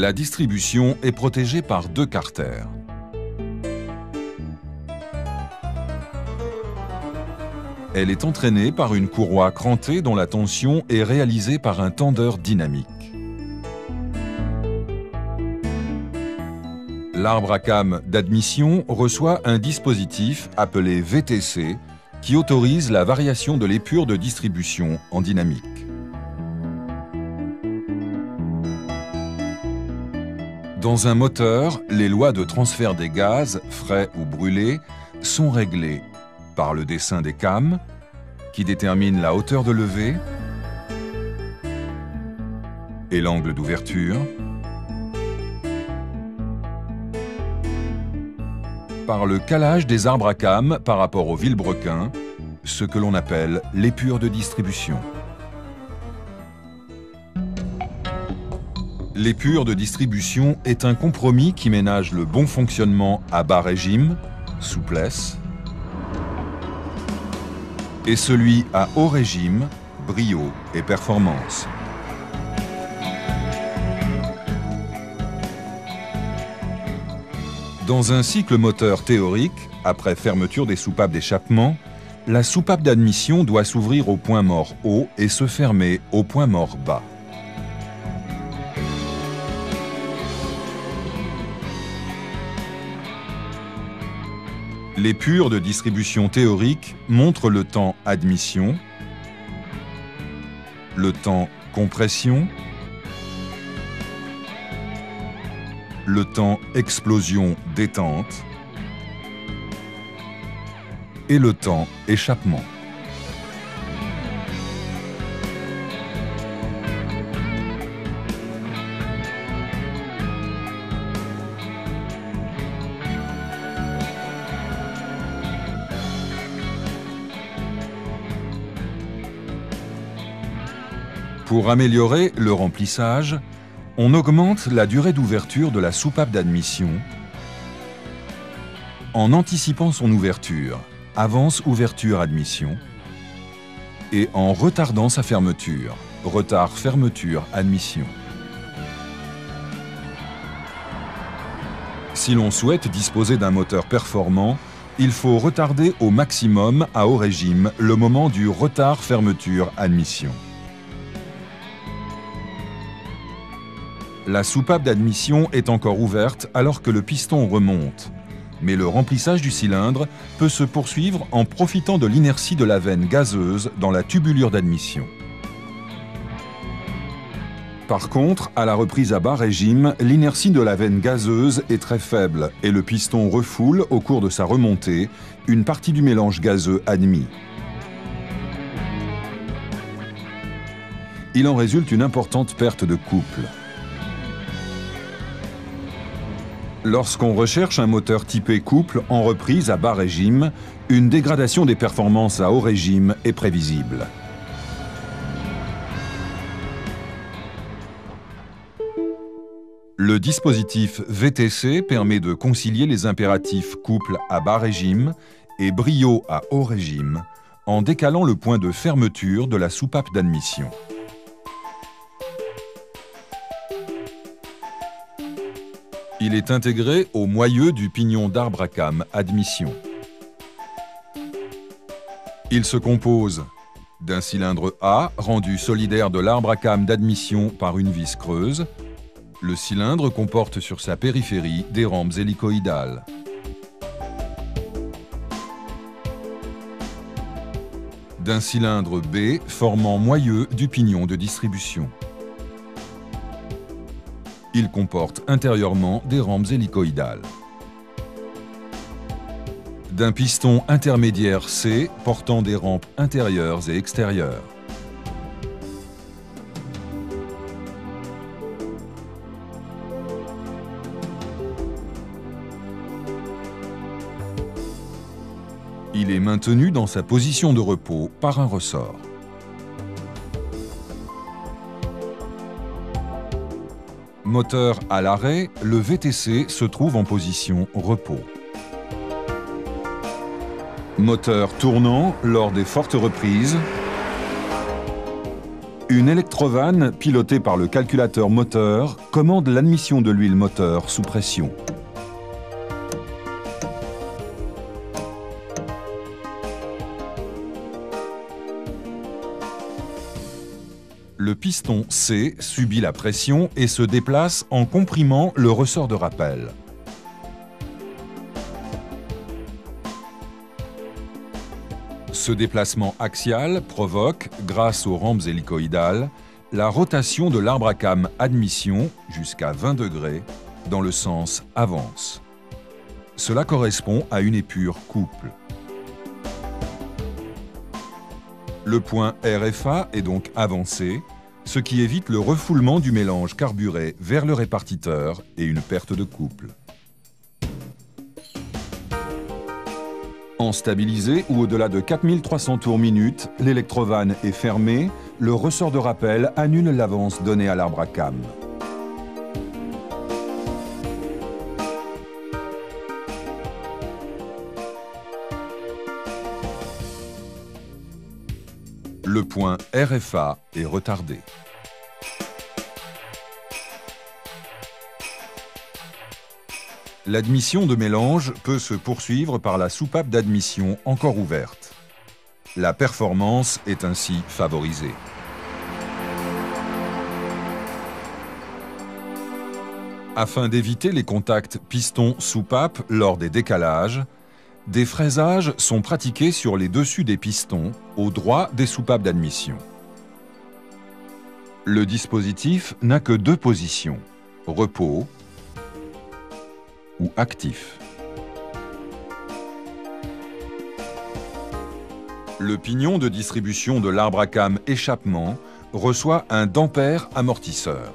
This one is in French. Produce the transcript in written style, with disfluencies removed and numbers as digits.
La distribution est protégée par deux carters. Elle est entraînée par une courroie crantée dont la tension est réalisée par un tendeur dynamique. L'arbre à cames d'admission reçoit un dispositif appelé VTC qui autorise la variation de l'épure de distribution en dynamique. Dans un moteur, les lois de transfert des gaz, frais ou brûlés, sont réglées par le dessin des cames, qui détermine la hauteur de levée et l'angle d'ouverture, par le calage des arbres à cames par rapport au vilebrequin, ce que l'on appelle l'épure de distribution. L'épure de distribution est un compromis qui ménage le bon fonctionnement à bas régime, souplesse, et celui à haut régime, brio et performance. Dans un cycle moteur théorique, après fermeture des soupapes d'échappement, la soupape d'admission doit s'ouvrir au point mort haut et se fermer au point mort bas. L'épure de distribution théorique montre le temps admission, le temps compression, le temps explosion-détente et le temps échappement. Pour améliorer le remplissage, on augmente la durée d'ouverture de la soupape d'admission en anticipant son ouverture, avance ouverture admission, et en retardant sa fermeture, retard fermeture admission. Si l'on souhaite disposer d'un moteur performant, il faut retarder au maximum à haut régime le moment du retard fermeture admission. La soupape d'admission est encore ouverte alors que le piston remonte, mais le remplissage du cylindre peut se poursuivre en profitant de l'inertie de la veine gazeuse dans la tubulure d'admission. Par contre, à la reprise à bas régime, l'inertie de la veine gazeuse est très faible et le piston refoule au cours de sa remontée une partie du mélange gazeux admis. Il en résulte une importante perte de couple. Lorsqu'on recherche un moteur typé couple en reprise à bas régime, une dégradation des performances à haut régime est prévisible. Le dispositif VTC permet de concilier les impératifs couple à bas régime et brio à haut régime en décalant le point de fermeture de la soupape d'admission. Il est intégré au moyeu du pignon d'arbre à cames admission. Il se compose d'un cylindre A rendu solidaire de l'arbre à cames d'admission par une vis creuse. Le cylindre comporte sur sa périphérie des rampes hélicoïdales. D'un cylindre B formant moyeu du pignon de distribution. Il comporte intérieurement des rampes hélicoïdales. D'un piston intermédiaire C portant des rampes intérieures et extérieures. Il est maintenu dans sa position de repos par un ressort. Moteur à l'arrêt, le VTC se trouve en position repos. Moteur tournant lors des fortes reprises, Une électrovanne, pilotée par le calculateur moteur, commande l'admission de l'huile moteur sous pression. Le piston C subit la pression et se déplace en comprimant le ressort de rappel. Ce déplacement axial provoque, grâce aux rampes hélicoïdales, la rotation de l'arbre à cames admission jusqu'à 20 degrés dans le sens avance. Cela correspond à une épure couple. Le point RFA est donc avancé, ce qui évite le refoulement du mélange carburé vers le répartiteur et une perte de couple. En stabilisé ou au-delà de 4300 tours minute, l'électrovanne est fermée, le ressort de rappel annule l'avance donnée à l'arbre à cames. Le point RFA est retardé. L'admission de mélange peut se poursuivre par la soupape d'admission encore ouverte. La performance est ainsi favorisée. Afin d'éviter les contacts piston-soupape lors des décalages, des fraisages sont pratiqués sur les dessus des pistons, au droit des soupapes d'admission. Le dispositif n'a que deux positions, repos ou actif. Le pignon de distribution de l'arbre à cames échappement reçoit un dampère amortisseur.